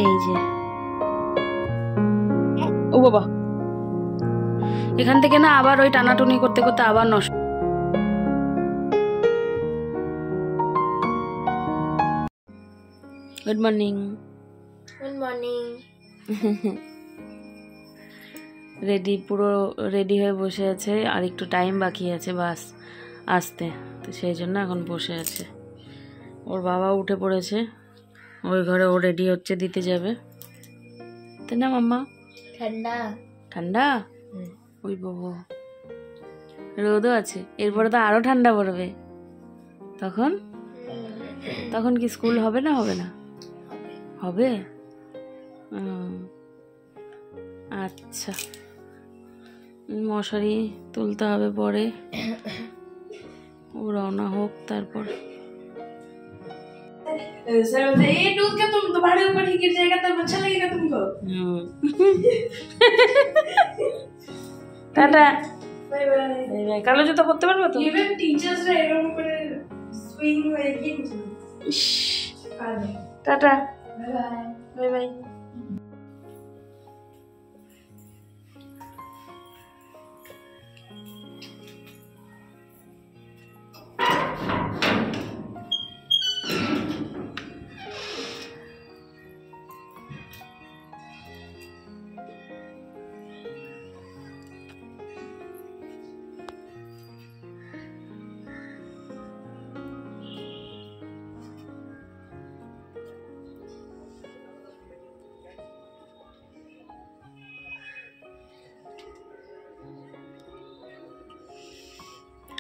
এই যে ও বাবা, এখান থেকে না আবার ওই টানাটুনি করতে করতে আবার নষ্ট। Good morning. Good morning. Ready, পুরো রেডি হয়ে বসে আছে, আর একটু টাইম বাকি আছে বাস আসতে, তো সেই জন্য এখন বসে আছে। ওর বাবা উঠে পড়েছে, ওই ঘরে ও রেডি হচ্ছে, দিতে যাবে। তাই না মাম্মা? ঠান্ডা ঠান্ডা? ওই বাবা, রোদও আছে, এরপরে তো আরো ঠান্ডা পড়বে। তখন তখন কি স্কুল হবে না? হবে না? হবে। আচ্ছা, মশারি তুলতে হবে পরে, ও রওনা হোক তারপর। Tata, bye bye. কালো জুতো পরতে পারবো তো? Tata, bye bye.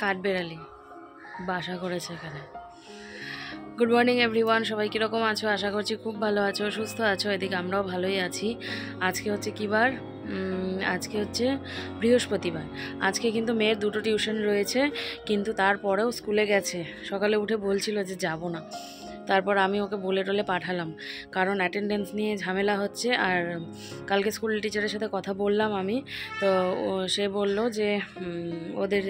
কাঠবেড়ালি বাসা করেছে এখানে। গুড মর্নিং এভরিওয়ান, সবাই কীরকম আছো? আশা করছি খুব ভালো আছো, সুস্থ আছো। এদিকে আমরাও ভালোই আছি। আজকে হচ্ছে কী বার? আজকে হচ্ছে বৃহস্পতিবার। আজকে কিন্তু মেয়ের দুটো টিউশন রয়েছে, কিন্তু তারপরেও স্কুলে গেছে। সকালে উঠে বলছিল যে যাব না, তারপর আমি ওকে বলে টলে পাঠালাম, কারণ অ্যাটেন্ডেন্স নিয়ে ঝামেলা হচ্ছে। আর কালকে স্কুল টিচারের সাথে কথা বললাম আমি, তো সে বলল যে ওদের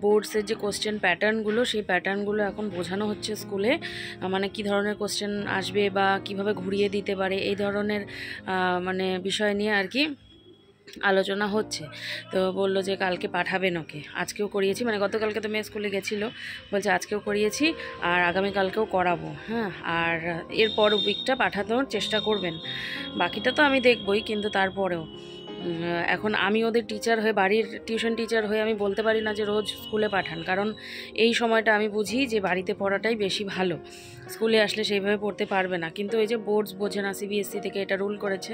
বোর্ডসের যে কোশ্চেন প্যাটার্নগুলো, সেই প্যাটার্নগুলো এখন বোঝানো হচ্ছে স্কুলে, মানে কী ধরনের কোশ্চেন আসবে বা কিভাবে ঘুরিয়ে দিতে পারে, এই ধরনের মানে বিষয় নিয়ে আর কি আলোচনা হচ্ছে। তো বললো যে কালকে পাঠাবেন ওকে। আজকেও করিয়েছি, মানে গতকালকে তো মেয়ে স্কুলে গেছিলো, বলছে আজকেও করিয়েছি আর আগামীকালকেও করাবো। হ্যাঁ, আর এরপর উইকটা পাঠানোর চেষ্টা করবেন। বাকিটা তো আমি দেখবই, কিন্তু তারপরেও এখন আমি ওদের টিচার হয়ে, বাড়ির টিউশন টিচার হয়ে আমি বলতে পারি না যে রোজ স্কুলে পাঠান, কারণ এই সময়টা আমি বুঝি যে বাড়িতে পড়াটাই বেশি ভালো। স্কুলে আসলে সেইভাবে পড়তে পারবে না। কিন্তু এই যে বোর্ডস বোঝে না, সিবিএসসি থেকে এটা রুল করেছে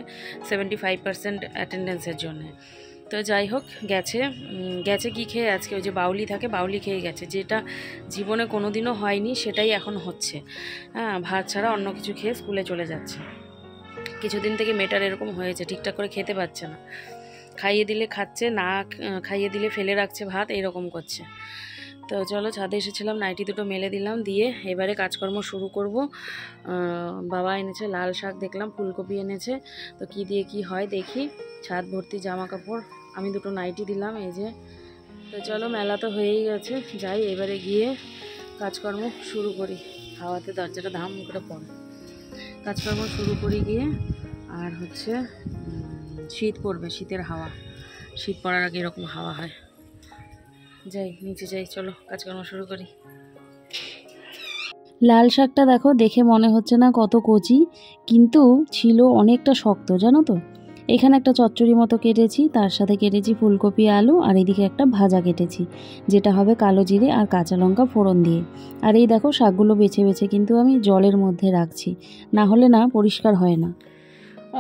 75% অ্যাটেন্ডেন্সের জন্য। তো যাই হোক, গেছে কি খেয়ে? আজকে ওই যে বাউলি থাকে, বাউলি খেয়ে গেছে, যেটা জীবনে কোনো দিনও হয়নি, সেটাই এখন হচ্ছে। হ্যাঁ, ভাত ছাড়া অন্য কিছু খেয়ে স্কুলে চলে যাচ্ছে। কিছুদিন থেকে মেয়েটার এরকম হয়েছে, ঠিকঠাক করে খেতে পাচ্ছে না, খাইয়ে দিলে খাচ্ছে, না খাইয়ে দিলে ফেলে রাখছে ভাত, এইরকম করছে। তো চলো, ছাদে এসেছিলাম, নাইটি দুটো মেলে দিলাম, দিয়ে এবারে কাজকর্ম শুরু করব। বাবা এনেছে লাল শাক, দেখলাম ফুলকপি এনেছে, তো কি দিয়ে কি হয় দেখি। ছাদ ভর্তি জামা কাপড়, আমি দুটো নাইটি দিলাম, এই যে। তো চলো, মেলা তো হয়েই গেছে, যাই এবারে গিয়ে কাজকর্ম শুরু করি। হাওয়াতে দরজাটা ধাম করে পড়ে, কাজকর্ম শুরু করি গিয়ে। আর হচ্ছে শীত পড়বে, শীতের হাওয়া, শীত পড়ার আগে এরকম হাওয়া হয়। যাই নিচে যাই, চলো কাজকর্ম শুরু করি। লাল শাকটা দেখো, দেখে মনে হচ্ছে না কত কচি, কিন্তু ছিল অনেকটা শক্ত, জানো তো। এখানে একটা চচ্চড়ি মতো কেটেছি, তার সাথে কেটেছি ফুলকপি আলু, আর এদিকে একটা ভাজা কেটেছি, যেটা হবে কালো জিরে আর কাঁচা লঙ্কা ফোড়ন দিয়ে। আর এই দেখো শাকগুলো বেছে বেছে কিন্তু আমি জলের মধ্যে রাখছি, না হলে না পরিষ্কার হয় না।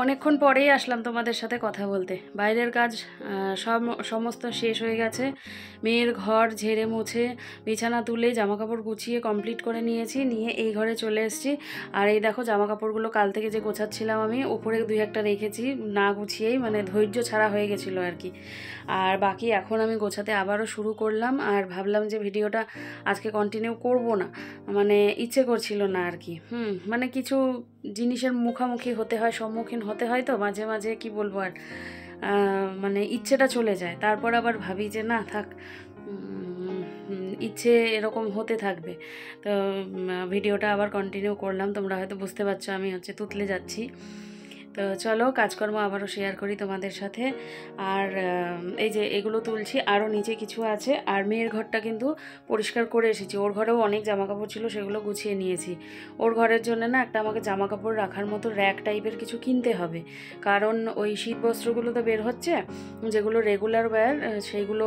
অনেকক্ষণ পরেই আসলাম তোমাদের সাথে কথা বলতে। বাইরের কাজ সমস্ত শেষ হয়ে গেছে। মেয়ের ঘর ঝেড়ে মুছে, বিছানা তুলে, জামাকাপড় গুছিয়ে কমপ্লিট করে নিয়েছি, নিয়ে এই ঘরে চলে এসেছি। আর এই দেখো জামাকাপড়গুলো কাল থেকে যে গোছাচ্ছিলাম আমি, ওপরে 2-1টা রেখেছি না গুছিয়েই, মানে ধৈর্য ছাড়া হয়ে গেছিলো আর কি। আর বাকি এখন আমি গোছাতে আবারও শুরু করলাম। আর ভাবলাম যে ভিডিওটা আজকে কন্টিনিউ করব না, মানে ইচ্ছে করছিল না আর কি। মানে কিছু জিনিসের মুখোমুখি হতে হয়, সম্মুখীন হতে হয়, তো মাঝে মাঝে কি বলবো আর, মানে ইচ্ছেটা চলে যায়। তারপর আবার ভাবি যে না থাক, ইচ্ছে এরকম হতে থাকবে। তো ভিডিওটা আবার কন্টিনিউ করলাম, তোমরা হয়তো বুঝতে পারছো আমি হচ্ছে তুতলে যাচ্ছি। তো চলো কাজকর্ম আবারও শেয়ার করি তোমাদের সাথে। আর এই যে এগুলো তুলছি, আরও নিচে কিছু আছে। আর মেয়ের ঘরটা কিন্তু পরিষ্কার করে এসেছি, ওর ঘরেও অনেক জামাকাপড় ছিল, সেগুলো গুছিয়ে নিয়েছি। ওর ঘরের জন্য না একটা আমাকে জামাকাপড় রাখার মতো র্যাক টাইপের কিছু কিনতে হবে, কারণ ওই শীত বস্ত্রগুলো তো বের হচ্ছে, যেগুলো রেগুলার ওয়্যার সেইগুলো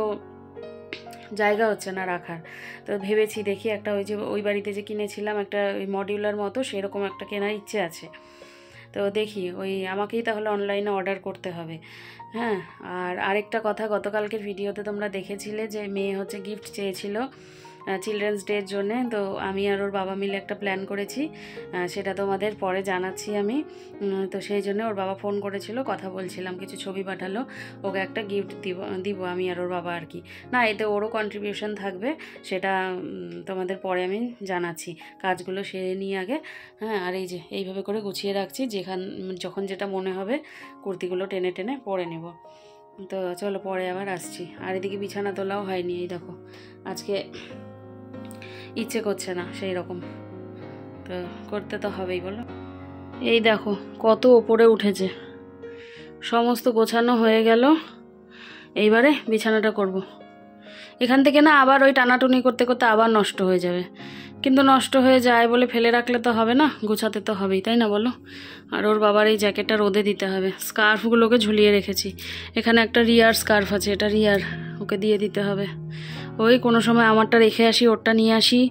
জায়গা হচ্ছে না রাখার। তো ভেবেছি দেখি একটা ওই যে ওই বাড়িতে যে কিনেছিলাম একটা ওই মডিউলার মতো, সেরকম একটা কেনার ইচ্ছে আছে। তো দেখি ওই আমাকেই তাহলে অনলাইনে অর্ডার করতে হবে। হ্যাঁ, আর আরেকটা কথা, গতকালকের ভিডিওতে তোমরা দেখেছিলে যে মেয়ে হচ্ছে গিফট চেয়েছিল চিলড্রেন্স ডের জন্যে। তো আমি আর ওর বাবা মিলে একটা প্ল্যান করেছি, সেটা তোমাদের পরে জানাচ্ছি আমি। তো সেই জন্য ওর বাবা ফোন করেছিল, কথা বলছিলাম, কিছু ছবি পাঠালো, ওকে একটা গিফট দিব আমি আর ওর বাবা আর কি। না, এতে ওরও কন্ট্রিবিউশন থাকবে, সেটা তোমাদের পরে আমি জানাচ্ছি। কাজগুলো সেরে নিয়ে আগে। হ্যাঁ, আর এই যে এইভাবে করে গুছিয়ে রাখছি, যখন যেটা মনে হবে কুর্তিগুলো টেনে টেনে পরে নেব। তো চলো পরে আবার আসছি। আর এদিকে বিছানা তোলাও হয়নি, এই দেখো আজকে ইচ্ছে করছে না সেই রকম, তো করতে তো হবেই বলো। এই দেখো কত ওপরে উঠেছে, সমস্ত গোছানো হয়ে গেল, এইবারে বিছানাটা করব। এখান থেকে না আবার ওই টানাটুনি করতে করতে আবার নষ্ট হয়ে যাবে, কিন্তু নষ্ট হয়ে যায় বলে ফেলে রাখলে তো হবে না, গোছাতে তো হবেই, তাই না বলো। আর ওর বাবার এই জ্যাকেটটা রোদে দিতে হবে। স্কার্ফগুলোকে ঝুলিয়ে রেখেছি, এখানে একটা রিয়ার স্কার্ফ আছে, এটা রিয়ার, ওকে দিয়ে দিতে হবে। ওই কোনো সময় আমারটা রেখে আসি, ওরটা নিয়ে আসি,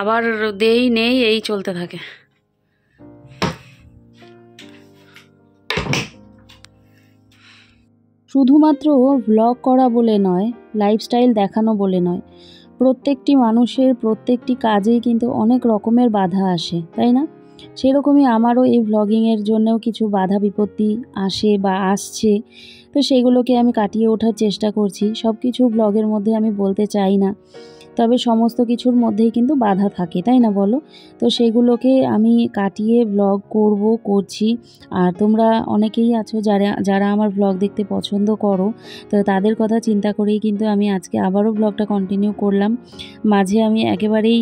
আবার দেই নেই, এই চলতে থাকে। শুধুমাত্র ভ্লগ করা বলে নয়, লাইফস্টাইল দেখানো বলে নয়, প্রত্যেকটি মানুষের প্রত্যেকটি কাজেই কিন্তু অনেক রকমের বাধা আসে, তাই না? সেরকমই আমারও এই ভ্লগিংয়ের জন্যও কিছু বাধা বিপত্তি আসে বা আসছে, তো সেগুলোকে আমি কাটিয়ে ওঠার চেষ্টা করছি। সব কিছু ভ্লগের মধ্যে আমি বলতে চাই না, তবে সমস্ত কিছুর মধ্যেই কিন্তু বাধা থাকে, তাই না বলো। তো সেগুলোকে আমি কাটিয়ে ব্লগ করছি। আর তোমরা অনেকেই আছো যারা আমার ব্লগ দেখতে পছন্দ করো, তো তাদের কথা চিন্তা করেই কিন্তু আমি আজকে আবারও ব্লগটা কন্টিনিউ করলাম। মাঝে আমি একেবারেই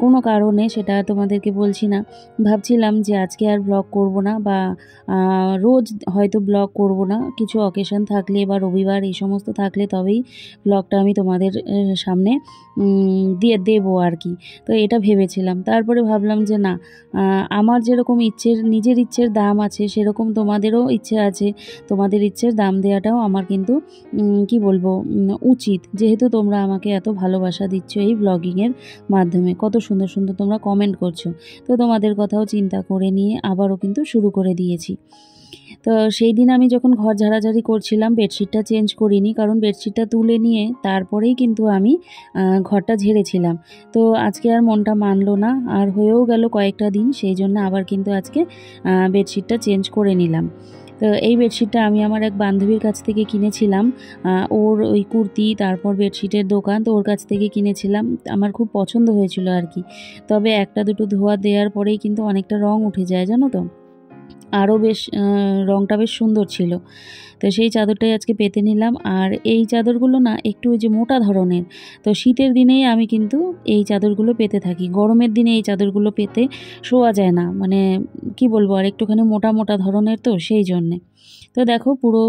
কোনো কারণে, সেটা তোমাদেরকে বলছি না, ভাবছিলাম যে আজকে আর ব্লগ করব না, বা রোজ হয়তো ব্লগ করব না, কিছু অকেশন থাকলে বা রবিবার এই সমস্ত থাকলে তবেই ব্লগটা আমি তোমাদের সামনে দিয়ে দেবো আর কি। তো এটা ভেবেছিলাম, তারপরে ভাবলাম যে না, আমার যেরকম নিজের ইচ্ছের দাম আছে, সেরকম তোমাদেরও ইচ্ছে আছে, তোমাদের ইচ্ছের দাম দেওয়াটাও আমার কিন্তু কি বলবো উচিত, যেহেতু তোমরা আমাকে এত ভালোবাসা দিচ্ছ এই ব্লগিংয়ের মাধ্যমে, কত সুন্দর সুন্দর তোমরা কমেন্ট করছো। তো তোমাদের কথাও চিন্তা করে নিয়ে আবারও কিন্তু শুরু করে দিয়েছি। তো সেই দিন আমি যখন ঘর ঝাড়াঝাড়ি করছিলাম, বেডশিটটা চেঞ্জ করিনি, কারণ বেডশিটটা তুলে নিয়ে তারপরেই কিন্তু আমি ঘরটা ঝেড়েছিলাম। তো আজকে আর মনটা মানলো না, আর হয়েও গেল কয়েকটা দিন, সেই জন্য আবার কিন্তু আজকে বেডশিটটা চেঞ্জ করে নিলাম। তো এই বেডশিটটা আমি আমার এক বান্ধবীর কাছ থেকে কিনেছিলাম, ওর ওই কুর্তি, তারপর বেডশিটের দোকান, তো ওর কাছ থেকে কিনেছিলাম, আমার খুব পছন্দ হয়েছিল আর কি। তবে একটা দুটো ধোয়া দেওয়ার পরেই কিন্তু অনেকটা রং উঠে যায়, জানো তো, আরও বেশ রংটা বেশ সুন্দর ছিল। তো সেই চাদরটাই আজকে পেতে নিলাম। আর এই চাদরগুলো না একটু ওই যে মোটা ধরনের, তো শীতের দিনেই আমি কিন্তু এই চাদরগুলো পেতে থাকি, গরমের দিনে এই চাদরগুলো পেতে শোয়া যায় না, মানে কি বলবো, আর একটুখানি মোটা মোটা ধরনের, তো সেই জন্যে। তো দেখো পুরো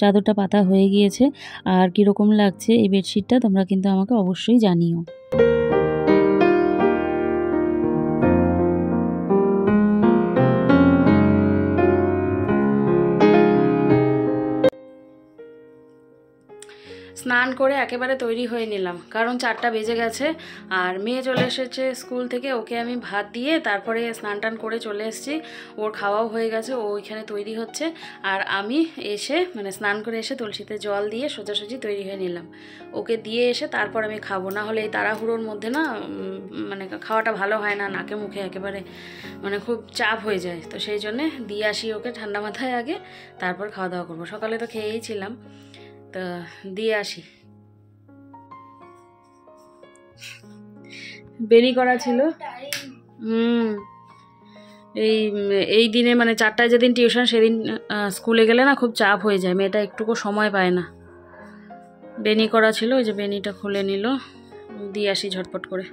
চাদরটা পাতা হয়ে গিয়েছে। আর কীরকম লাগছে এই বেডশিটটা তোমরা কিন্তু আমাকে অবশ্যই জানিও। স্নান করে একেবারে তৈরি হয়ে নিলাম, কারণ 4টা বেজে গেছে। আর মেয়ে চলে এসেছে স্কুল থেকে, ওকে আমি ভাত দিয়ে তারপরে স্নান টান করে চলে এসেছি, ওর খাওয়াও হয়ে গেছে, ও ওইখানে তৈরি হচ্ছে। আর আমি এসে মানে স্নান করে এসে তুলসীতে জল দিয়ে সোজাসুজি তৈরি হয়ে নিলাম, ওকে দিয়ে এসে তারপর আমি খাবো। না হলে এই তাড়াহুড়োর মধ্যে না মানে খাওয়াটা ভালো হয় না, নাকে মুখে একেবারে মানে খুব চাপ হয়ে যায়। তো সেই জন্যে দিয়ে আসি ওকে ঠান্ডা মাথায় আগে, তারপর খাওয়া দাওয়া করবো। সকালে তো খেয়েই ছিলাম, তো দিয়ে আসি। বেনি করা ছিল। এই দিনে মানে 4টায় যেদিন টিউশন, সেদিন স্কুলে গেলে না খুব চাপ হয়ে যায়, মেয়েটা একটুকু সময় পায় না। বেনি করা ছিল, ওই যে বেনিটা খুলে নিল, দিয়ে আসি ঝটপট করে।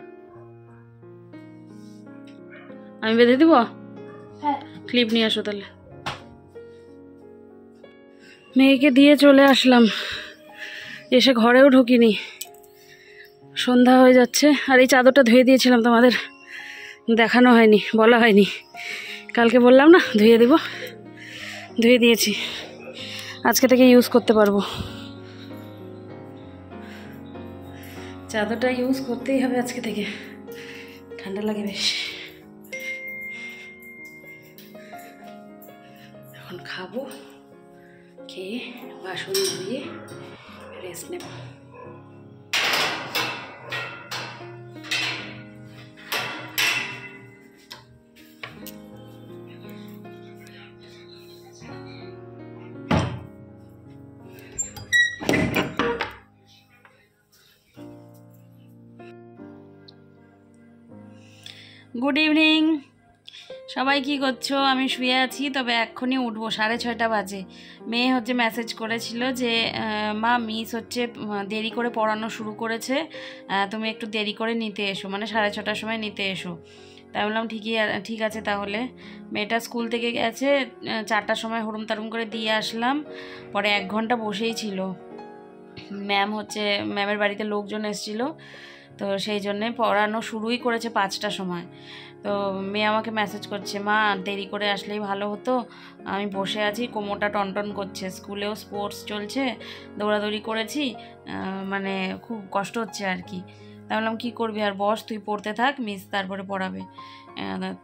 আমি বেঁধে দিব? হ্যাঁ। ক্লিপ নিয়ে আসো তাহলে। মেয়েকে দিয়ে চলে আসলাম, এসে ঘরেও ঢুকিনি, সন্ধ্যা হয়ে যাচ্ছে। আর এই চাদরটা ধুয়ে দিয়েছিলাম, তোমাদের দেখানো হয়নি, বলা হয়নি। কালকে বললাম না ধুয়ে দেব, ধুয়ে দিয়েছি, আজকে থেকে ইউজ করতে পারবো। চাদরটা ইউজ করতেই হবে আজকে থেকে, ঠান্ডা লাগে বেশ। এখন খাবো, খেয়ে বাসন ধুয়ে রেস্ট নেব। গুড ইভিনিং সবাই, কি করছো? আমি শুয়ে আছি, তবে এক্ষুনি উঠবো, 6:30 বাজে। মেয়ে হচ্ছে মেসেজ করেছিল যে মা মিস হচ্ছে দেরি করে পড়ানো শুরু করেছে, তুমি একটু দেরি করে নিতে এসো, মানে 6:30টার সময় নিতে এসো। তাই বললাম ঠিক আছে তাহলে। মেয়েটা স্কুল থেকে গেছে 4টার সময়, হুড়ুম তাড়ুম করে দিয়ে আসলাম। পরে 1 ঘন্টা বসেই ছিল, ম্যামের বাড়িতে লোকজন এসেছিলো, তো সেই জন্যে পড়ানো শুরুই করেছে 5টার সময়। তো মেয়ে আমাকে মেসেজ করছে, মা দেরি করে আসলেই ভালো হতো, আমি বসে আছি, কোমরটা টনটন করছে, স্কুলেও স্পোর্টস চলছে, দৌড়াদৌড়ি করেছি, মানে খুব কষ্ট হচ্ছে আর কি। তাই বললাম কী করবি আর, বস তুই পড়তে থাক, মিস তারপরে পড়াবে।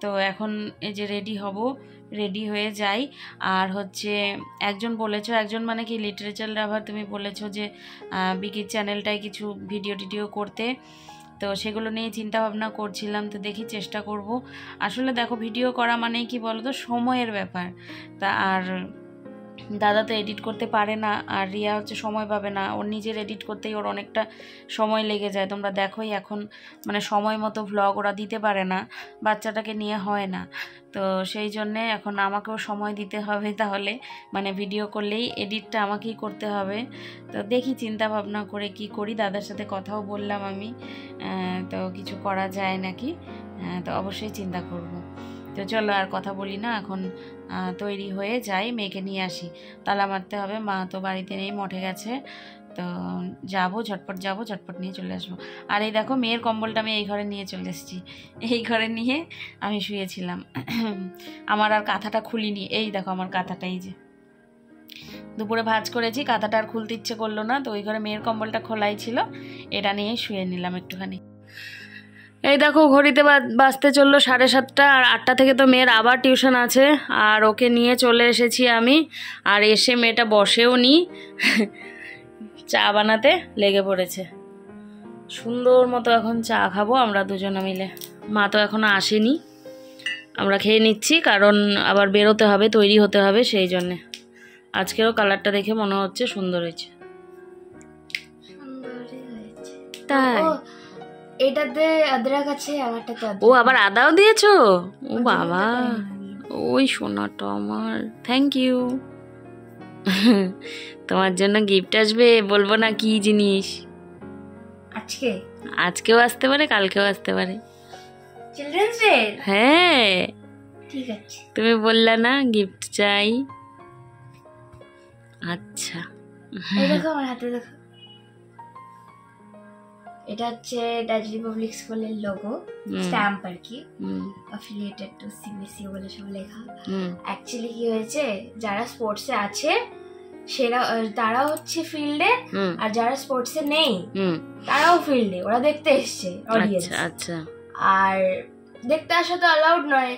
তো এখন এই যে রেডি হব, রেডি হয়ে যাই। আর হচ্ছে একজন মানে কি লিটারেচার লাভার, তুমি বলেছো যে বিকির চ্যানেলটায় কিছু ভিডিও টিডিও করতে, তো সেগুলো নিয়ে চিন্তা ভাবনা করছিলাম। তো দেখি চেষ্টা করব। আসলে দেখো, ভিডিও করা মানেই কি বলো তো, সময়ের ব্যাপার। তা আর দাদা তো এডিট করতে পারে না, আর রিয়া হচ্ছে সময় পাবে না, ওর নিজের এডিট করতেই ওর অনেকটা সময় লেগে যায়। তোমরা দেখোই এখন, মানে সময় মতো ভ্লগ ওরা দিতে পারে না, বাচ্চাটাকে নিয়ে হয় না। তো সেই জন্যে এখন আমাকেও সময় দিতে হবে, তাহলে মানে ভিডিও করলেই এডিটটা আমাকেই করতে হবে। তো দেখি চিন্তা ভাবনা করে কি করি। দাদার সাথে কথাও বললাম আমি, তো কিছু করা যায় নাকি, তো অবশ্যই চিন্তা করব। তো চলো আর কথা বলি না, এখন তৈরি হয়ে যাই, মেয়েকে নিয়ে আসি। তালা মারতে হবে, মা তো বাড়িতে নেই, মঠে গেছে। তো ঝটপট নিয়ে চলে আসবো। আর এই দেখো, মেয়ের কম্বলটা আমি এই ঘরে নিয়ে চলে এসেছি, এই ঘরে নিয়ে আমি শুয়েছিলাম। আমার আর কাঁথাটা খুলিনি, এই দেখো আমার কাঁথাটা, এই যে দুপুরে ভাঁজ করেছি, কাঁথাটা আর খুলতে ইচ্ছে করলো না, তো ওই ঘরে মেয়ের কম্বলটা খোলাই ছিল, এটা নিয়েই শুয়ে নিলাম একটুখানি। এই দেখো, ঘড়িতে বাজতে চললো 7:30, আর 8টা থেকে তো মেয়ের আবার টিউশন আছে, আর ওকে নিয়ে চলে এসেছি আমি। আর এসে মেয়েটা বসেও নি, চা বানাতে লেগে পড়েছে। সুন্দর মতো এখন চা খাবো আমরা দুজনে মিলে। মা তো এখনো আসেনি, আমরা খেয়ে নিচ্ছি, কারণ আবার বেরোতে হবে, তৈরি হতে হবে, সেই জন্যে। আজকেরও কালারটা দেখে মনে হচ্ছে সুন্দর হয়েছে। তাই? এটাতে আদরক আছে, আমারটাতে ও আবার আদাও দিয়েছো? ও বাবা, ওই সোনাটা আমার, থ্যাংক ইউ। তোমার জন্য গিফট আসবে, বলবো না কি জিনিস। আজকেও আসতে পারে, কালকেও আসতে পারে। Children's day? হ্যাঁ, ঠিক আছে। তুমি বললা না গিফট চাই। আচ্ছা, দেখো আমার হাতে, দেখো, এটা হচ্ছে দার্জিলিং পাবলিক স্কুলের লোগো, স্ট্যাম্প আর কি, অ্যাফিলিয়েটেড টু সিবিএসই বলে সব লেখা। অ্যাকচুয়ালি কি হয়েছে, যারা স্পোর্টসে আছে তারা হচ্ছে ফিল্ডে, আর যারা স্পোর্টসে নেই তারাও ফিল্ডে, ওরা দেখতে এসছে অডিয়েন্স। আচ্ছা, আর দেখতে আসা তো অ্যালাউড নয়,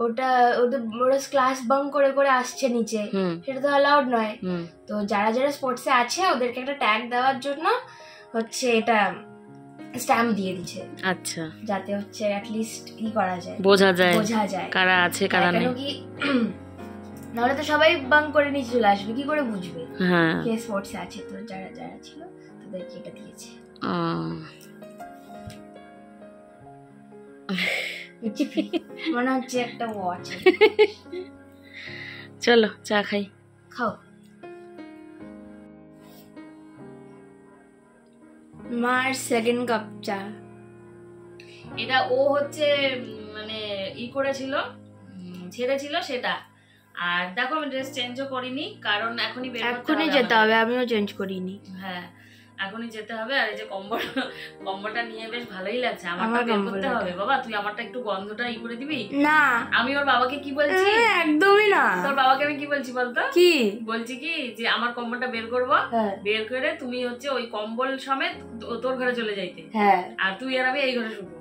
ওরা ক্লাস বাঙ্ক করে করে আসছে নিচে, সেটা তো অ্যালাউড নয়। তো যারা যারা স্পোর্টসে আছে ওদেরকে একটা ট্যাগ দেওয়ার জন্য হচ্ছে এটা স্ট্যাম্প দিয়ে দিচ্ছে। আচ্ছা, যাতে হচ্ছে অ্যাটলিস্ট করা যায়, বোঝা যায় কারা আছে কারা নেই। নাহলে তো সবাই বাঙ্ক করে নিচে চলে আসবে, কি করে বুঝবে কে স্পোর্টসে আছে? তো যারা যারা ছিল তাদেরকে এটা দিয়েছে। মনে হচ্ছে একটা ওয়াচ। চলো চা খাই। খাও। মার সেকেন্ড কাপ চা। এটা ও হচ্ছে মানে করেছিল, ছেড়েছিল সেটা। আর দেখো আমি ড্রেস চেঞ্জও করিনি, কারণ এখনই যেতে হবে, আমিও চেঞ্জ করিনি। হ্যাঁ এখনই যেতে হবে। আর এই যে কম্বলটা নিয়ে বেশ ভালোই লাগছে। আমারটা বের করতে হবে। বাবা তুই আমারটা একটু গন্ধটা করে দিবি না? আমি ওর বাবাকে কি বলছি, একদমই না। তোর বাবাকে আমি কি বলছি বলতো? কি বলছি কি যে আমার কম্বলটা বের করবো, বের করে তুমি হচ্ছে ওই কম্বল সমেত তোর ঘরে চলে যাইতে, আর তুই আর আমি এই ঘরে শুবো।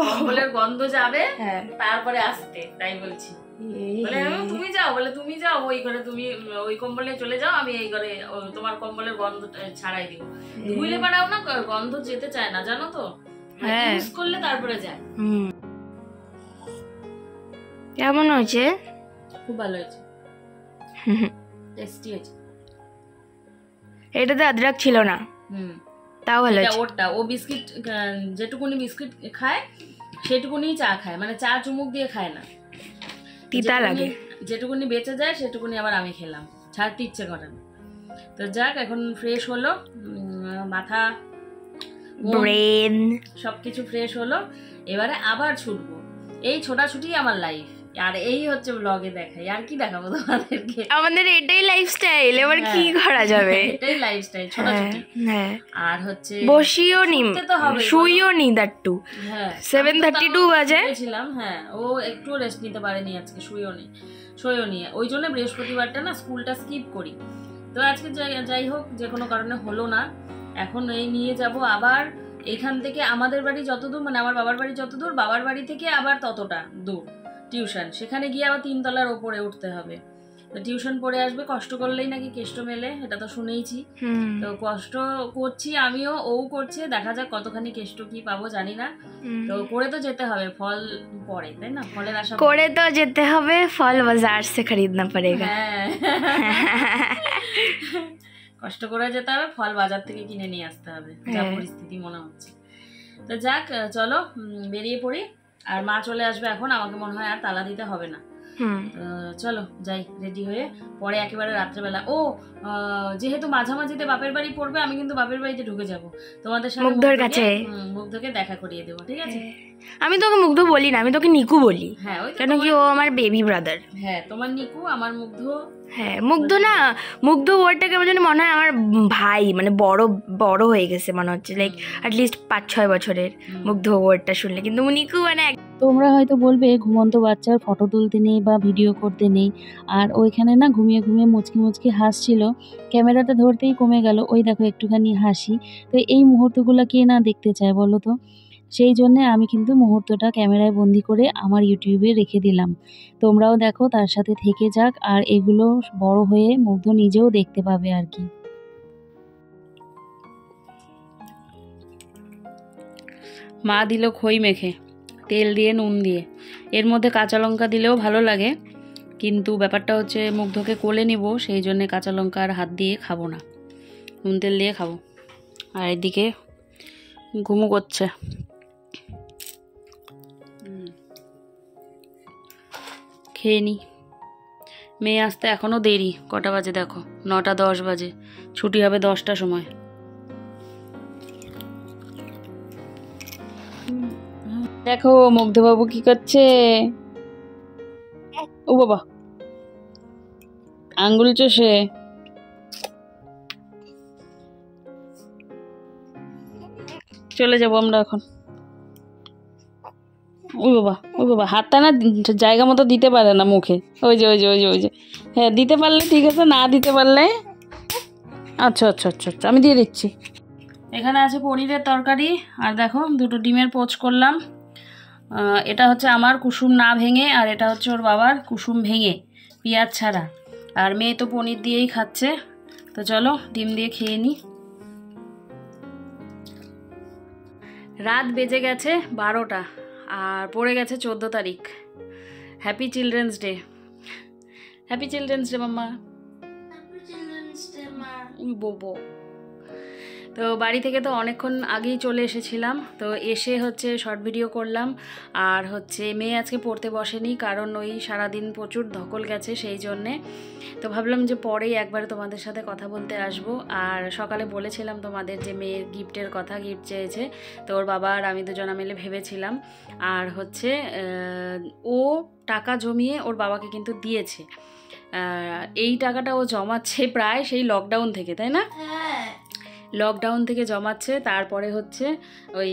কম্বলের গন্ধ যাবে তারপরে আসতে, তাই বলছি। বলে তুমি যাও, বলে তুমি যাও ওই ঘরে, তুমি ওই কম্বলে চলে যাও, আমি এই ঘরে তোমার কম্বলের গন্ধ ছাড়াই দিব। ধুইলে পাড়াও না, গন্ধ যেতে চায় না, জানো তো, ইউজ করলে তারপরে যায়। কেমন হয়েছে? খুব ভালো হয়েছে, টেস্টি হয়েছে। এটাতে আদরক ছিল না, তাও ভালো হয়েছে। ওটা ও বিস্কিট যেটুকুনি বিস্কিট খায় সেটুকুনি চা খায়, মানে চা চুমুক দিয়ে খায় না, তিতা লাগে। যেটুকুনি বেঁচে যায় সেটুকুনি আবার আমি খেলাম, ছাড়তে ইচ্ছে করে না। তো যাক, এখন ফ্রেশ হলো মাথা, ব্রেন সবকিছু ফ্রেশ হলো। এবারে আবার ছুটবো, এই ছোটাছুটি আমার লাইফ। আর এই হচ্ছে ব্লগে দেখাই, আর কি দেখাবো তোমাদেরকে? আমাদের এটাই লাইফস্টাইল, এবার কি করা যাবে? এটাই লাইফস্টাইল, ছোটাছুটি। আর হচ্ছে বসিও নি, শুইও নি, দ্যাট টু। হ্যাঁ 7:32 বাজে ছিলাম। হ্যাঁ ও একটু রেস্ট নিতে পারেনি আজকে, শুইও নি। ওই জন্য বৃহস্পতিবারটা না স্কুলটা স্কিপ করি। তো আজকে যাই হোক, যে কোনো কারণে হলো না। এখন এই নিয়ে যাব আবার এখান থেকে আমাদের বাড়ি যত দূর, মানে আমার বাবার বাড়ি যত দূর, বাবার বাড়ি থেকে আবার ততটা দূর টিউশন। সেখানে গিয়ে আবার 3 তলার ওপরে উঠতে হবে। তো টিউশন পড়ে আসবে, কষ্ট করলেই নাকি কেষ্ট মেলে, এটা তো শুনেইছি। তো কষ্ট করছি আমিও, ও করছে, দেখা যাক কতখানি কেষ্ট কি পাবো জানি না। তো করে তো যেতে হবে, ফল পড়ে, তাই না? ফলের আশা করে তো যেতে হবে, ফল বাজার সে খরিদনা পড়েগা। কষ্ট করে যেতে হবে, ফল বাজার থেকে কিনে নিয়ে আসতে হবে, যা পরিস্থিতি মনে হচ্ছে। তো যাক, চলো বেরিয়ে পড়ি। আর মা চলে আসবে এখন, আমাকে মনে হয় আর তালা দিতে হবে না। চলো যাই রেডি হয়ে, পরে একেবারে রাত্রেবেলা। ও যেহেতু মাঝামাঝিতে বাপের বাড়ি পড়বে, আমি কিন্তু বাপের বাড়িতে ঢুকে যাব, তোমাদের সাথে মুগ্ধকে দেখা করিয়ে দেবো, ঠিক আছে? আমি তোকে মুগ্ধ বলি না, আমি তোকে নিকু বলি। হ্যাঁ, কেন কি ও আমার বেবি ব্রাদার। হ্যাঁ, তোমার নিকু, আমার মুগ্ধ। হ্যাঁ, মুগ্ধ না, মুগ্ধ ওয়ার্ডটা কেমন জানি মনে হয় আমার ভাই, মানে বড় হয়ে গেছে মনে হচ্ছে, লাইক অ্যাটলিস্ট 5-6 বছরের মুগ্ধ ওয়ার্ডটা শুনলে। কিন্তু নিকু মানে তোমরা হয়তো বলবে ঘুমন্ত বাচ্চার ফটো তুলতে নেই বা ভিডিও করতে নেই, আর ওইখানে না ঘুমিয়ে ঘুমিয়ে মুচকি মুচকি হাসছিল, ক্যামেরাটা ধরতেই কমে গেল। ওই দেখো একটুখানি হাসি। তো এই মুহূর্তগুলো কে না দেখতে চায় বলো তো? সেই জন্যে আমি কিন্তু মুহূর্তটা ক্যামেরায় বন্দি করে আমার ইউটিউবে রেখে দিলাম। তোমরাও দেখো, তার সাথে থেকে যাক, আর এগুলো বড় হয়ে মুগ্ধ নিজেও দেখতে পাবে আর কি। মা দিল খই মেখে, তেল দিয়ে নুন দিয়ে, এর মধ্যে কাঁচা লঙ্কা দিলেও ভালো লাগে, কিন্তু ব্যাপারটা হচ্ছে মুগ্ধকে কোলে নিব, সেই জন্যে কাঁচা লঙ্কা আর হাত দিয়ে খাবো না, নুন তেল দিয়ে খাবো। আর এদিকে ঘুমু করছে। খেয়ে নি, মেয়ে আসতে এখনও দেরি। কটা বাজে দেখো? 9:10 বাজে, ছুটি হবে 10টার সময়। দেখো মুগ্ধবাবু কি করছে। ও বাবা, আঙ্গুল চষে। চলে যাবো আমরা এখন। ওই বাবা হাতটা না জায়গা মতো দিতে পারে না মুখে। ওই যে হ্যাঁ, দিতে পারলে ঠিক আছে, না দিতে পারলে আচ্ছা, আমি দিয়ে দিচ্ছি। এখানে আছে পনিরের তরকারি, আর দেখো 2টো ডিমের পোচ করলাম। এটা হচ্ছে আমার কুসুম না ভেঙে, আর এটা হচ্ছে ওর বাবার কুসুম ভেঙে, পেঁয়াজ ছাড়া। আর মেয়ে তো পনির দিয়েই খাচ্ছে। তো চলো ডিম দিয়ে খেয়ে নিই। রাত বেজে গেছে 12টা, আর পড়ে গেছে 14 তারিখ। Happy children's day. Happy children's day মাম্মা। বোবো। তো বাড়ি থেকে তো অনেকক্ষণ আগেই চলে এসেছিলাম, তো এসে হচ্ছে শর্ট ভিডিও করলাম। আর হচ্ছে মেয়ে আজকে পড়তে বসেনি, কারণ ওই সারাদিন প্রচুর ধকল গেছে সেই জন্যে। তো ভাবলাম যে পরেই একবারে তোমাদের সাথে কথা বলতে আসবো। আর সকালে বলেছিলাম তোমাদের যে মেয়ের গিফটের কথা, গিফট চেয়েছে, তো ওর বাবা আর আমি দুজনা মিলে ভেবেছিলাম। আর হচ্ছে ও টাকা জমিয়ে ওর বাবাকে কিন্তু দিয়েছে। এই টাকাটা ও জমাচ্ছে প্রায় সেই লকডাউন থেকে, তাই না? লকডাউন থেকে জমাচ্ছে। তারপরে হচ্ছে ওই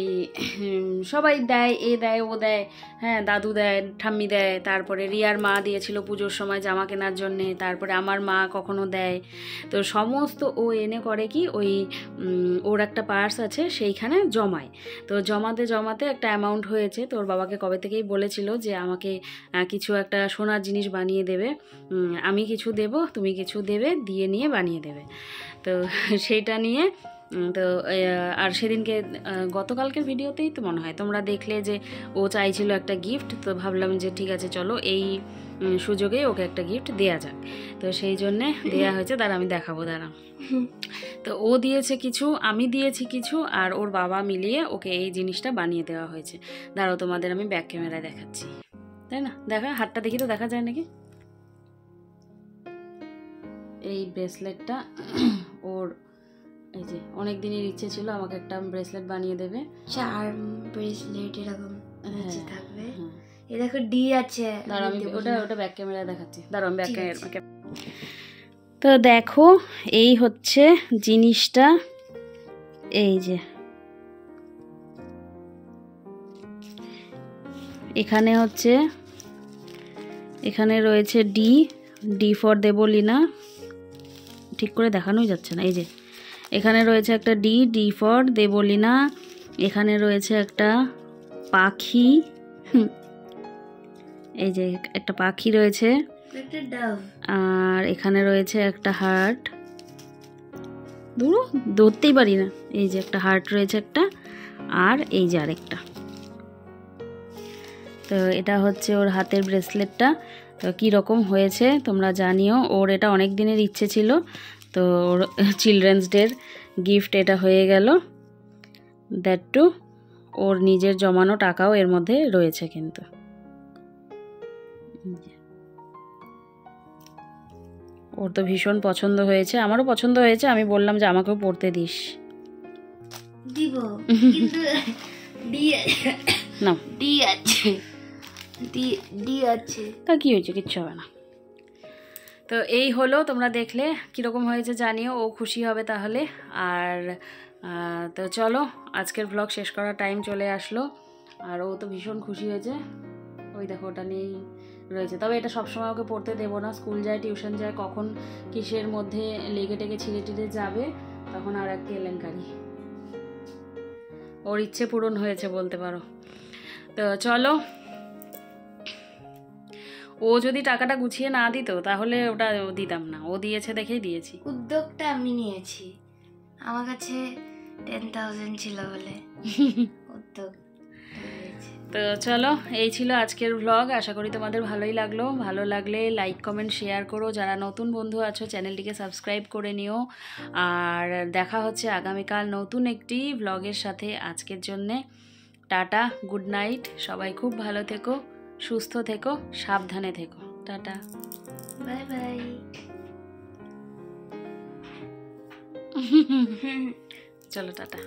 সবাই দেয়, এ দেয় ও দেয়, হ্যাঁ দাদু দেয়, ঠাম্মি দেয়, তারপরে রিয়ার মা দিয়েছিল পুজোর সময় জামা কেনার জন্যে, তারপরে আমার মা কখনো দেয়। তো সমস্ত ও এনে করে কি ওই ওর একটা পার্স আছে সেইখানে জমায়। তো জমাতে জমাতে একটা অ্যামাউন্ট হয়েছে। তো ওর বাবাকে কবে থেকেই বলেছিল যে আমাকে কিছু একটা সোনার জিনিস বানিয়ে দেবে, আমি কিছু দেব, তুমি কিছু দেবে, দিয়ে নিয়ে বানিয়ে দেবে। তো সেইটা নিয়ে তো আর সেদিনকে গতকালকের ভিডিওতেই তো মনে হয় তোমরা দেখলে যে ও চাইছিল একটা গিফট। তো ভাবলাম যে ঠিক আছে চলো এই সুযোগে ওকে একটা গিফট দেয়া যাক। তো সেই জন্যে দেয়া হয়েছে। দাঁড়া আমি দেখাবো, দাঁড়া। তো ও দিয়েছে কিছু, আমি দিয়েছি কিছু, আর ওর বাবা মিলিয়ে ওকে এই জিনিসটা বানিয়ে দেওয়া হয়েছে। দাঁড়াও তোমাদের আমি ব্যাক ক্যামেরায় দেখাচ্ছি, তাই না? দেখা হাতটা দেখি তো, দেখা যায় নাকি? এই ব্রেসলেটটা ওর, এই যে অনেক দিনের ইচ্ছে ছিল আমাকে একটা ব্রেসলেট বানিয়ে দেবে। চার্ম ব্রেসলেট এরকম নিচে থাকবে। এই দেখো ডি আছে। দাঁড়াও আমি ওটা ব্যাক ক্যামেরায় দেখাচ্ছি, দাঁড়াও আমি ব্যাক ক্যামেরা। তো দেখো এই হচ্ছে জিনিসটা, এই যে এখানে হচ্ছে, এখানে রয়েছে ডি, ডি ফর দেবলীনা, ঠিক করে দেখানোই যাচ্ছে না। এই যে এখানে রয়েছে একটা ডি, ডি ফর দেবলীনা। এখানে রয়েছে একটা পাখি, এই যে একটা পাখি রয়েছে, আর এখানে রয়েছে একটা হার্ট, ধরতেই পারি না, এই যে একটা হার্ট রয়েছে একটা, আর এই যে আরেকটা। তো এটা হচ্ছে ওর হাতের ব্রেসলেটটা। তো কীরকম হয়েছে তোমরা জানিও। ওর এটা অনেক দিনের ইচ্ছে ছিল, তো ওর চিলড্রেন্স ডের গিফট এটা হয়ে গেল। দ্যাট টু ওর নিজের জমানো টাকাও এর মধ্যে রয়েছে কিন্তু। ওর তো ভীষণ পছন্দ হয়েছে, আমারও পছন্দ হয়েছে। আমি বললাম যে আমাকেও পড়তে দিস। দিব কিন্তু ডি না ডি আছে, ডি আছে। তা কি হয়েছে, কিচ্ছু হবে না। তো এই হলো, তোমরা দেখলে কীরকম হয়েছে জানিও, ও খুশি হবে তাহলে। আর তো চলো আজকের ব্লগ শেষ করার টাইম চলে আসলো। আর ও তো ভীষণ খুশি হয়েছে, ওই দেখো ওটা নিয়েই রয়েছে। তবে এটা সবসময় ওকে পড়তে দেবো না, স্কুল যায়, টিউশন যায়, কখন কিসের মধ্যে লেগে টেগে ছিঁড়ে টিড়ে যাবে তখন আর এক কেলেঙ্কারি। ওর ইচ্ছে পূরণ হয়েছে বলতে পারো। তো চলো, ও যদি টাকাটা গুছিয়ে না দিত তাহলে ওটা দিতাম না, ও দিয়েছে দেখেই দিয়েছি। উদ্যোগটা আমি নিয়েছি, আমার কাছে 10,000 ছিল বলে উদ্যোগ। তো চলো এই ছিল আজকের ব্লগ। আশা করি তোমাদের ভালোই লাগলো। ভালো লাগলে লাইক কমেন্ট শেয়ার করো। যারা নতুন বন্ধু আছো চ্যানেলটিকে সাবস্ক্রাইব করে নিও। আর দেখা হচ্ছে আগামীকাল নতুন একটি ব্লগের সাথে। আজকের জন্যে টাটা, গুড নাইট। সবাই খুব ভালো থেকো, সুস্থ থেকো, সাবধানে থেকো। Tata, bye bye. চলো টাটা।